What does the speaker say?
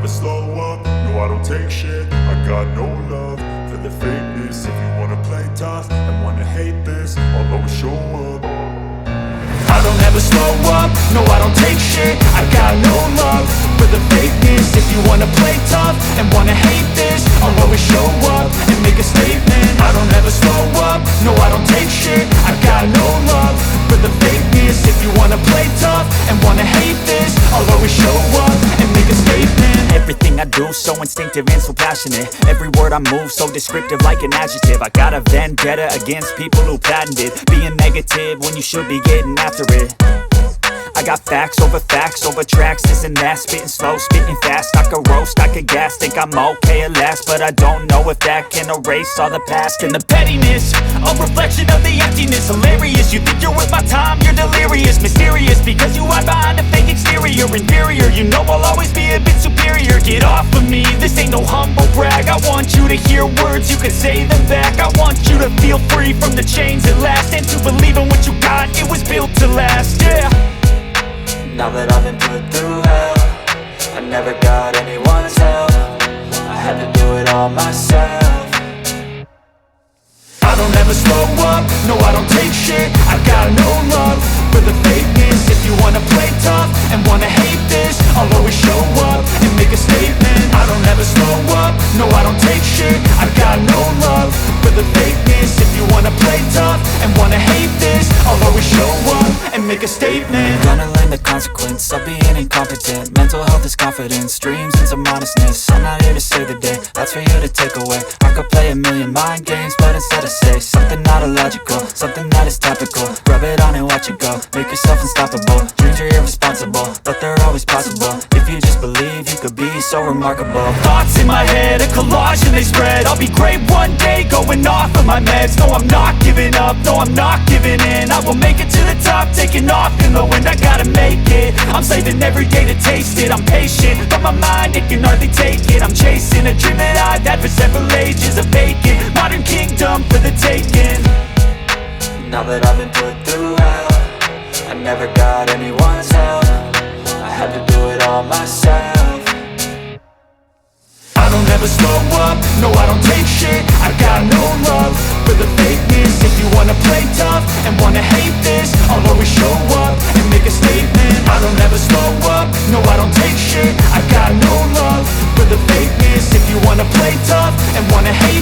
slow up, no I don't take shit. I got no love for the fakeness. If you wanna play tough and wanna hate this, I'll always show up. I don't ever slow up, no I don't take shit. I got no love for the fakeness. If you wanna play tough and wanna hate this, I'll always show up and make a statement. I don't ever slow up, no I don't take shit. I got no love for the fakeness. If you wanna play tough and wanna hate this, I'll always show up and make a statement. Everything I do so instinctive and so passionate. Every word I move so descriptive like an adjective. I got a vendetta against people who patented being negative when you should be getting after it. I got facts over tracks, this and that. Spitting slow, spitting fast, I could roast, I could gas. Think I'm okay at last, but I don't know if that can erase all the past. And the pettiness, a reflection of the emptiness. Hilarious, you think you're worth my time, you're delirious. Mysterious, because you hide behind a fake exterior. Inferior, you know I'll always be a bit superior. Get off of me, this ain't no humble brag. I want you to hear words, you can say them back. I want you to feel free from the chains at last, and to believe in what you got, it was built to last, yeah. Now that I've been put through hell, I never got anyone's help. I had to do it all myself. I don't ever slow up, no I don't take shit. I got no love for the fakeness. If you wanna play tough and wanna hate this, I'll always show up and make a statement. I don't ever slow up, no I don't take shit. I got no love for the fakeness. If you wanna play tough and wanna hate this, I'll always show up and make a statement. Gonna learn the consequence of being incompetent. Mental health is confidence, dreams and some honestness. I'm not here to save the day, that's for you to take away. I could play a million mind games, but instead I say something not illogical, something that is topical. Rub it on and watch it go, make yourself unstoppable. Dreams are irresponsible, but they're always possible. If you just believe, you could be so remarkable. Thoughts in my head, a collage and they spread. I'll be great one day, going off of my meds. No, I'm not giving up, no, I'm not giving in. I will make it to the top, taking off in the wind. I gotta make it, I'm saving every day to taste it. I'm patient, but my mind, it can hardly take it. I'm chasing a dream that I've had for several ages. A vacant, modern kingdom for the taking. Now that I've been put through hell, I never got anyone's help. I had to do it all myself. I don't ever slow up, no I don't take shit. I got no love for the fakeness. If you wanna play tough and wanna hate this, I'll always show up and make a statement. I don't ever slow up, no I don't take shit. I got no love for the fakeness. If you wanna play tough and wanna hate